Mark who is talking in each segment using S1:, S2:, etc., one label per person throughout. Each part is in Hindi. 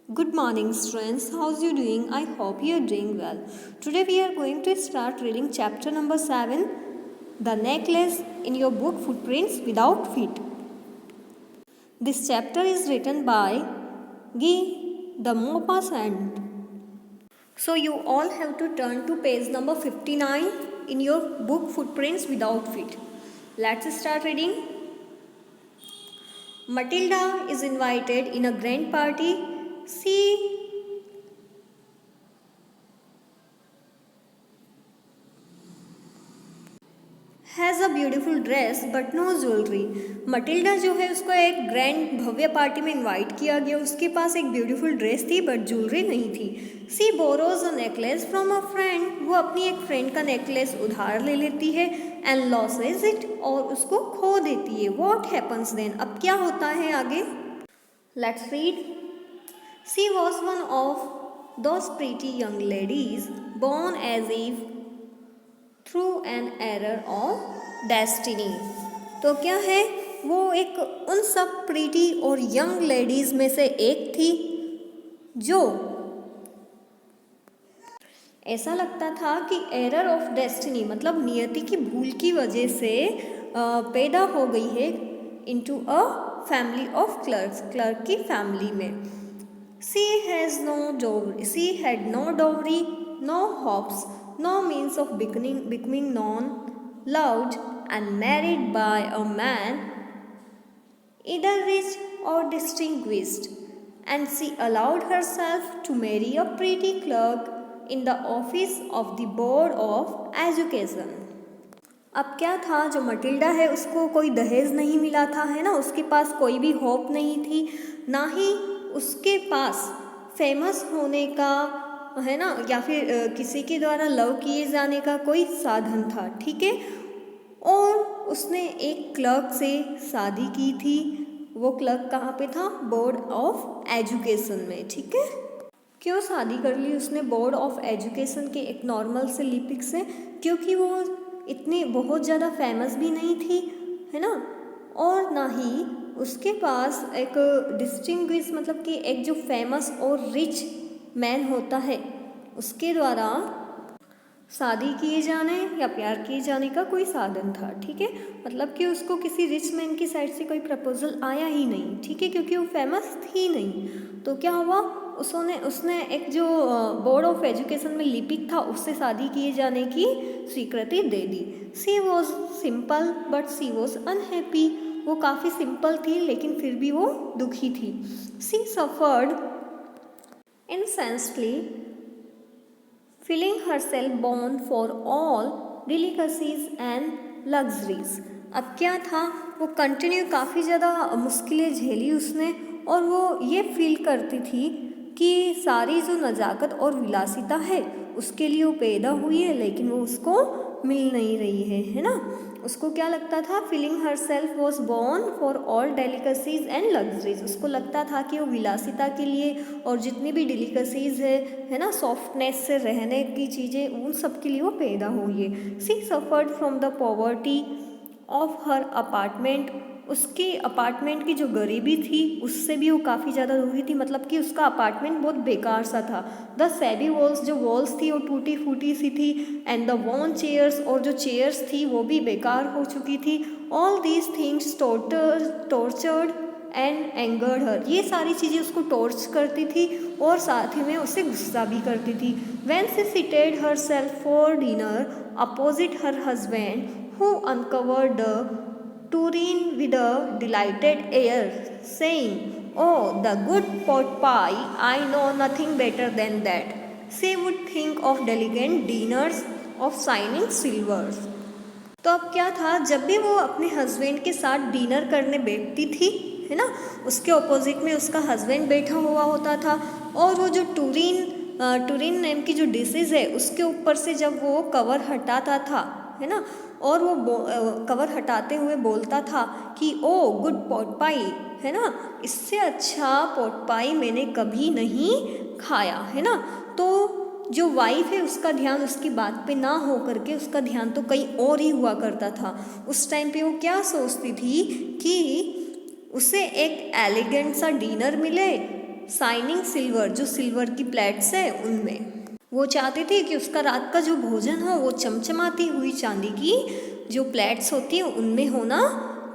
S1: Good morning, students. How's you doing? I hope you are doing well. Today we are going to start reading chapter number 7, The Necklace, in your book Footprints Without Feet. This chapter is written by Guy de Maupassant. So you all have to turn to page number 59 in your book Footprints Without Feet. Let's start reading. Matilda is invited in a grand party. She has a beautiful dress but no jewellery. Matilda जो है उसको एक ग्रैंड भव्य पार्टी में इनवाइट किया गया। उसके पास एक ब्यूटीफुल ड्रेस थी बट ज्वेलरी नहीं थी। She borrows a necklace from a friend. वो अपनी एक फ्रेंड का नेकलेस उधार ले लेती है एंड लॉसेज इट, और उसको खो देती है। वॉट हैपन्स देन, अब क्या होता है आगे? Let's read. She was one of those pretty young ladies born as if through an error of destiny। तो क्या है, वो एक उन सब प्रीटी और यंग लेडीज में से एक थी जो ऐसा लगता था कि एरर ऑफ डेस्टिनी मतलब नियति की भूल की वजह से पैदा हो गई है into a family of clerks, clerk की फैमिली में। She had no dowry, no hopes, no means of becoming known, loved and married by a man either rich or distinguished, and she allowed herself to marry a pretty clerk in the office of the board of education। अब क्या था, जो मटिल्डा है उसको कोई दहेज नहीं मिला था, है ना, उसके पास कोई भी होप नहीं थी, ना ही उसके पास फेमस होने का, है ना, या फिर किसी के द्वारा लव किए जाने का कोई साधन था, ठीक है। और उसने एक क्लर्क से शादी की थी। वो क्लर्क कहाँ पे था? बोर्ड ऑफ एजुकेशन में, ठीक है। क्यों शादी कर ली उसने बोर्ड ऑफ एजुकेशन के एक नॉर्मल से लिपिक से? क्योंकि वो इतनी बहुत ज़्यादा फेमस भी नहीं थी, है ना, और ना ही उसके पास एक डिस्टिंग्विश मतलब कि एक जो फेमस और रिच मैन होता है उसके द्वारा शादी किए जाने या प्यार किए जाने का कोई साधन था, ठीक है। मतलब कि उसको किसी रिच मैन की साइड से कोई प्रपोजल आया ही नहीं, ठीक है, क्योंकि वो फेमस थी नहीं। तो क्या हुआ, उसने एक जो बोर्ड ऑफ एजुकेशन में लिपिक था उससे शादी किए जाने की स्वीकृति दे दी। She was simple but she was unhappy. वो काफ़ी सिंपल थी लेकिन फिर भी वो दुखी थी। सी suffered incessantly, feeling herself born for all delicacies and luxuries। अब क्या था, वो कंटिन्यू काफ़ी ज़्यादा मुश्किलें झेली उसने, और वो ये फील करती थी कि सारी जो नज़ाकत और विलासिता है उसके लिए वो पैदा हुई है, लेकिन वो उसको मिल नहीं रही है ना। उसको क्या लगता था? Feeling her self was born for all delicacies and luxuries. उसको लगता था कि वो विलासिता के लिए और जितनी भी डेलिकेसीज है ना, सॉफ्टनेस से रहने की चीज़ें, उन सब के लिए वो पैदा हुई है। She suffered from the poverty of her apartment. उसके अपार्टमेंट की जो गरीबी थी उससे भी वो काफ़ी ज़्यादा दुखी थी। मतलब कि उसका अपार्टमेंट बहुत बेकार सा था। द सैबी वॉल्स, जो वॉल्स थी वो टूटी फूटी सी थी, एंड द वॉन चेयर्स, और जो चेयर्स थी वो भी बेकार हो चुकी थी। All these things tortured and angered her. ये सारी चीज़ें उसको टॉर्च करती थी और साथ ही में उसे गुस्सा भी करती थी। When she seated her self for dinner opposite her husband who uncovered the tureen with a delighted air, saying, "Oh, the good pot pie! I know nothing better than that." She would think of delicate dinners of shining silvers। तो अब क्या था, जब भी वो अपने हस्बैंड के साथ डिनर करने बैठती थी, है ना, उसके ऑपोजिट में उसका हस्बैंड बैठा हुआ होता था, और वो जो टूरिन नेम की जो डिशेज है उसके ऊपर से जब वो कवर हटाता था, है ना, और वो कवर हटाते हुए बोलता था कि ओ गुड पॉट पाई, है ना, इससे अच्छा पॉट पाई मैंने कभी नहीं खाया, है ना। तो जो वाइफ है उसका ध्यान उसकी बात पे ना हो करके उसका ध्यान तो कहीं और ही हुआ करता था। उस टाइम पे वो क्या सोचती थी कि उसे एक एलिगेंट सा डिनर मिले, शाइनिंग सिल्वर, जो सिल्वर की प्लेट्स है उनमें। वो चाहती थी कि उसका रात का जो भोजन हो वो चमचमाती हुई चांदी की जो प्लेट्स होती हैं उनमें होना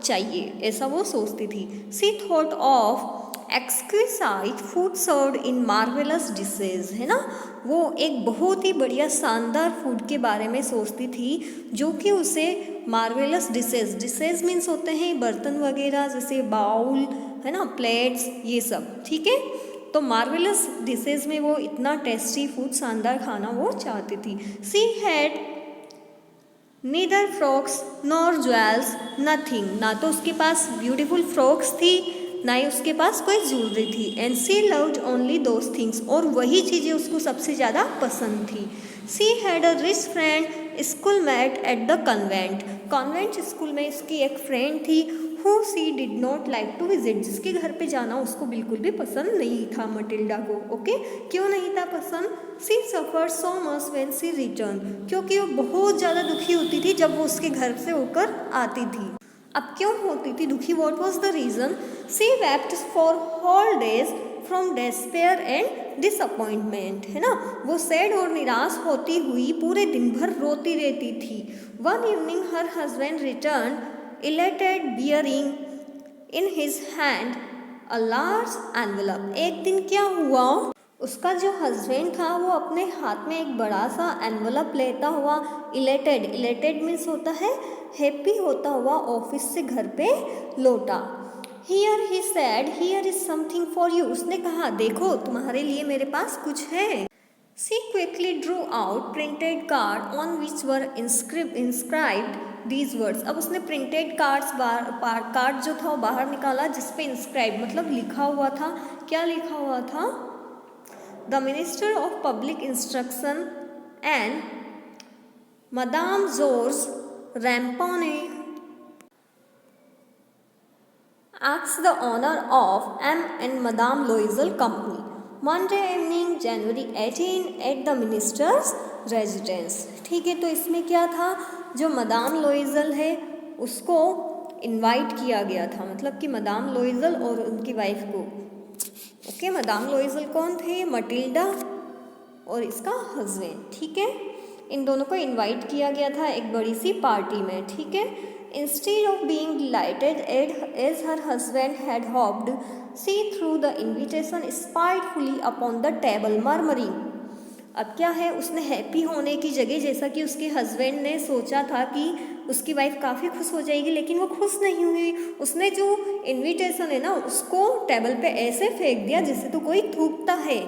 S1: चाहिए, ऐसा वो सोचती थी। She thought of exquisite food served in marvellous dishes, है ना, वो एक बहुत ही बढ़िया शानदार फूड के बारे में सोचती थी जो कि उसे मार्वेलस डिशेज, डिशेज मीन्स होते हैं बर्तन वगैरह जैसे बाउल, है ना, प्लेट्स, ये सब, ठीक है। तो मार्वेलस डिशेज में वो इतना टेस्टी फूड, शानदार खाना वो चाहती थी। She had neither frocks nor jewels nothing, ना तो उसके पास ब्यूटीफुल फ्रॉक्स थी ना ही उसके पास कोई ज्वेलरी थी। And she loved only those things, और वही चीज़ें उसको सबसे ज़्यादा पसंद थी। She had a rich friend schoolmate at the convent, convent school में इसकी एक फ्रेंड थी who she did not like to visit, जिसके घर पे जाना उसको बिल्कुल भी पसंद नहीं था मटिल्डा को। ओके, क्यों नहीं था पसंद? She suffer so much when she return, क्योंकि वो बहुत ज़्यादा दुखी होती थी जब वो उसके घर से होकर आती थी। अब क्यों होती थी दुखी? What was the reason? She wept for whole days from despair and disappointment, है ना, वो सैड और निराश होती हुई पूरे दिन भर रोती रहती थी। One evening her husband return elated bearing in his hand a large envelope, एक दिन क्या हुआ, उसका जो हस्बैंड था वो अपने हाथ में एक बड़ा सा एनवलप लेता हुआ इलेटेड, इलेटेड मीन्स होता है हैप्पी होता हुआ ऑफिस से घर पे लौटा। Here he said here is something for you, उसने कहा देखो तुम्हारे लिए मेरे पास कुछ है। She quickly drew out printed card on which were inscribed these words, अब उसने प्रिंटेड कार्ड जो था वो बाहर निकाला जिसपे इंस्क्राइब मतलब लिखा हुआ था। क्या लिखा हुआ था? The minister of public instruction and Madame George Rampone asks the owner of M and Madame Loisel Company Monday evening January 18 at the minister's residence। ठीक है, तो इसमें क्या था, जो मदाम लोइजल है उसको इनवाइट किया गया था, मतलब कि मदाम लोइजल और उनकी वाइफ को। ओके, मदाम लोइजल कौन थे? मटिल्डा और इसका हस्बैंड, ठीक है, इन दोनों को इनवाइट किया गया था एक बड़ी सी पार्टी में, ठीक है। Instead of being delighted as her husband had hoped, she threw the invitation spitefully upon the table, murmuring। अब क्या है, उसने हैप्पी होने की जगह, जैसा कि उसके हस्बैंड ने सोचा था कि उसकी वाइफ काफ़ी खुश हो जाएगी, लेकिन वो खुश नहीं हुई। उसने जो इनविटेशन है ना उसको टेबल पे ऐसे फेंक दिया जैसे तो कोई थूकता है,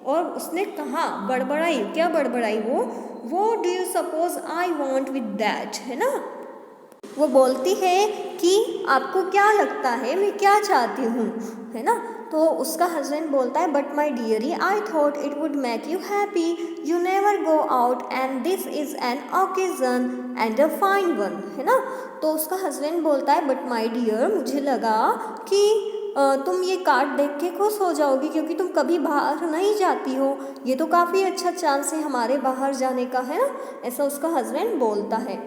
S1: और उसने कहा, बड़बड़ाई, क्या बड़बड़ाई वो do you suppose I want with that, है ना, वो बोलती है कि आपको क्या लगता है मैं क्या चाहती हूँ, है ना। तो उसका हस्बैंड बोलता है but my diary I thought it would make you happy, you never go out and this is an occasion and a fine one, है ना। तो उसका हस्बैंड बोलता है बट माई डियर, मुझे लगा कि तुम ये कार्ड देख के खुश हो जाओगी क्योंकि तुम कभी बाहर नहीं जाती हो, ये तो काफ़ी अच्छा चांस है हमारे बाहर जाने का, है ना, ऐसा उसका हस्बैंड बोलता है।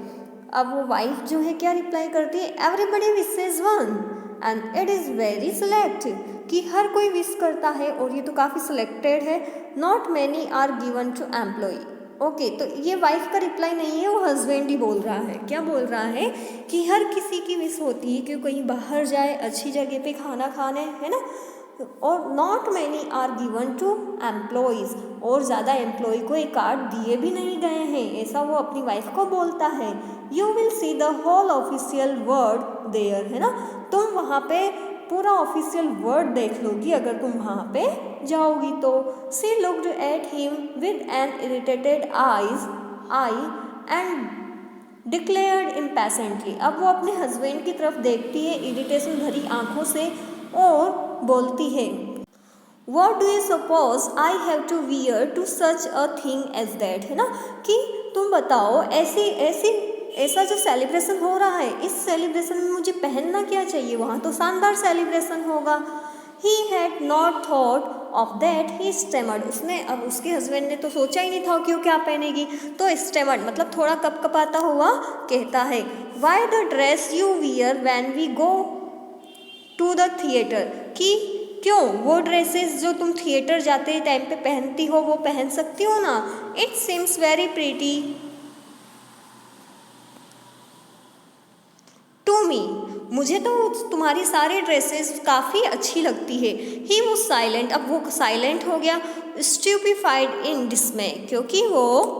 S1: अब वो वाइफ जो है क्या रिप्लाई करती है, everybody wishes one and it is very select, कि हर कोई विश करता है और ये तो काफ़ी सिलेक्टेड है। Not many are given to employ. Okay, तो ये वाइफ का रिप्लाई नहीं है, वो हस्बैंड ही बोल रहा है। क्या बोल रहा है कि हर किसी की विश होती है कि कहीं बाहर जाए, अच्छी जगह पे खाना खाने, है ना, और not many are given to employees, और ज़्यादा एम्प्लॉय को एक कार्ड दिए भी नहीं गए हैं, ऐसा वो अपनी वाइफ को बोलता है। You will see the whole official world there, है ना, तुम वहाँ पे पूरा ऑफिशियल वर्ड देख लोगी अगर तुम वहाँ पे जाओगी तो। She looked at him with an irritated eye and declared impatiently, अब वो अपने हस्बैंड की तरफ देखती है इरिटेशन भरी आंखों से और बोलती है, What do you suppose I have to wear to such a thing as that, है ना, कि तुम बताओ ऐसा जो सेलिब्रेशन हो रहा है, इस सेलिब्रेशन में मुझे पहनना क्या चाहिए, वहाँ तो शानदार सेलिब्रेशन होगा। He had not thought of that, he stammered, उसने, अब उसके हस्बैंड ने तो सोचा ही नहीं था कि वो क्या पहनेगी, तो stammered मतलब थोड़ा कपकपाता हुआ कहता है, Why the dress you wear when we go to the theatre, कि क्यों वो ड्रेसेस जो तुम थिएटर जाते टाइम पे पहनती हो वो पहन सकती हो ना। It seems very pretty to me, मुझे तो तुम्हारी सारी ड्रेसेस काफ़ी अच्छी लगती है। ही वॉज साइलेंट, अब वो साइलेंट हो गया। स्ट्यूपिफाइड इन डिसमे, क्योंकि वो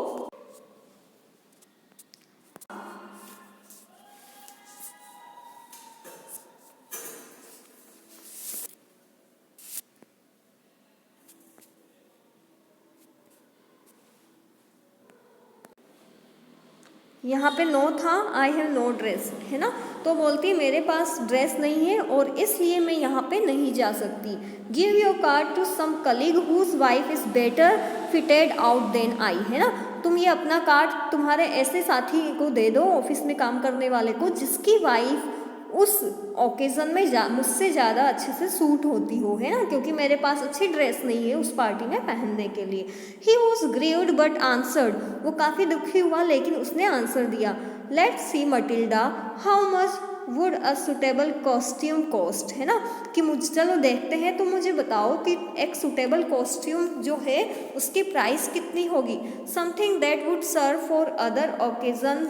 S1: यहाँ पे नो था, आई हैव नो ड्रेस, है ना। तो बोलती मेरे पास ड्रेस नहीं है और इसलिए मैं यहाँ पे नहीं जा सकती। Give your card to some colleague whose wife is better fitted out than I, है ना। तुम ये अपना कार्ड तुम्हारे ऐसे साथी को दे दो, ऑफिस में काम करने वाले को, जिसकी वाइफ उस ओकेज़न में मुझसे ज़्यादा अच्छे से सूट होती हो, है ना, क्योंकि मेरे पास अच्छी ड्रेस नहीं है उस पार्टी में पहनने के लिए। He was grieved but answered, वो काफ़ी दुखी हुआ लेकिन उसने आंसर दिया। Let's see Matilda, how much would a suitable costume cost, है ना, कि चलो देखते हैं, तो मुझे बताओ कि एक सुटेबल कॉस्ट्यूम जो है उसकी प्राइस कितनी होगी। Something that would serve for other occasion,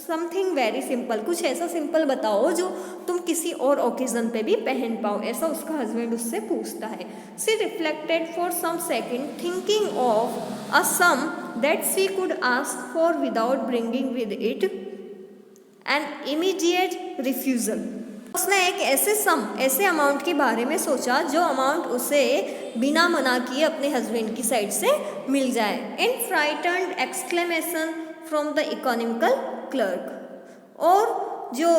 S1: something very simple, कुछ ऐसा सिंपल बताओ जो तुम किसी और ओकेजन पे भी पहन पाओ, ऐसा उसका हस्बैंड उससे पूछता है। She reflected for some second thinking of a sum that she could ask for without bringing with it an immediate refusal. उसने एक ऐसे अमाउंट के बारे में सोचा जो अमाउंट उसे बिना मना किए अपने हस्बैंड की साइड से मिल जाए। In frightened exclamation from the economical clerk, और जो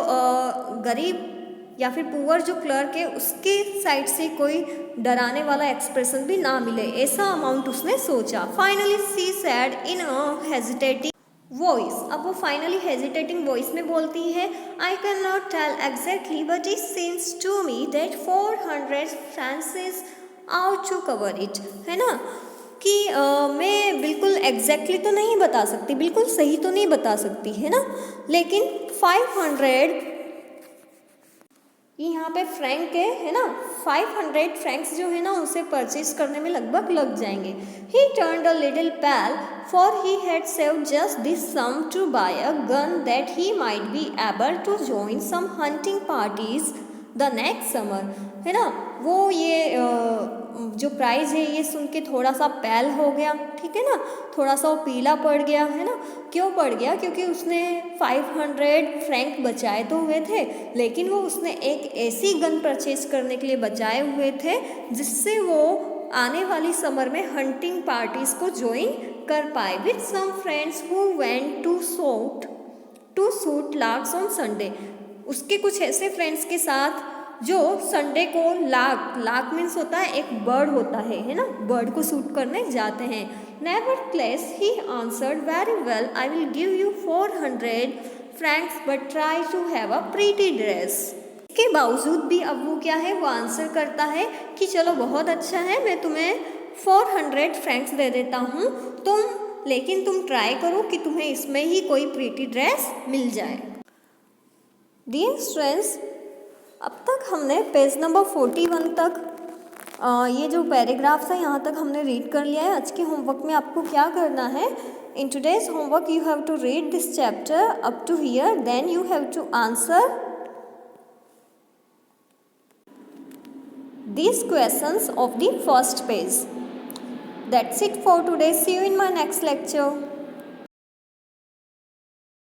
S1: गरीब या फिर पुअर जो क्लर्क है उसके साइड से कोई डराने वाला एक्सप्रेशन भी ना मिले, ऐसा अमाउंट उसने सोचा। Finally she said in a hesitating voice, अब वो फाइनली हेजिटेटिंग वॉइस में बोलती है, I can not tell exactly but it seems to me that 400 francs ought to cover it, है ना, कि मैं बिल्कुल एग्जैक्टली तो नहीं बता सकती, बिल्कुल सही तो नहीं बता सकती, है ना, लेकिन 500 ये यहाँ पे फ्रैंक है ना, 500 फ्रैंक्स जो है ना उसे परचेज करने में लगभग लग जाएंगे। He turned a little pale for he had saved just this sum to buy a gun that he might be able to join some hunting parties the next summer, है ना। वो ये जो प्राइस है ये सुन के थोड़ा सा पैल हो गया, ठीक है ना, थोड़ा सा वो पीला पड़ गया, है ना। क्यों पड़ गया, क्योंकि उसने 500 फ्रैंक बचाए तो हुए थे, लेकिन वो उसने एक ऐसी गन परचेज करने के लिए बचाए हुए थे जिससे वो आने वाली समर में हंटिंग पार्टीज को ज्वाइन कर पाए। With some friends who went to shoot larks on Sunday, उसके कुछ ऐसे फ्रेंड्स के साथ जो संडे को लार्क मीन्स होता है एक बर्ड होता है ना, बर्ड को शूट करने जाते हैं। Nevertheless he answered, very well I will give you 400 francs but try to have a pretty dress. इसके बावजूद भी अब वो क्या है, वो आंसर करता है कि चलो बहुत अच्छा है, मैं तुम्हें 400 फ्रैंक्स दे देता हूँ, लेकिन तुम ट्राई करो कि तुम्हें इसमें ही कोई प्रीटी ड्रेस मिल जाए। डियर स्टूडेंट्स, अब तक हमने पेज नंबर 41 तक ये जो पैराग्राफ्स है यहाँ तक हमने रीड कर लिया है। आज के होमवर्क में आपको क्या करना है, in today's homework you have to read this chapter up to here, then you have to answer these questions of the first page. That's it for today. See you in my next lecture.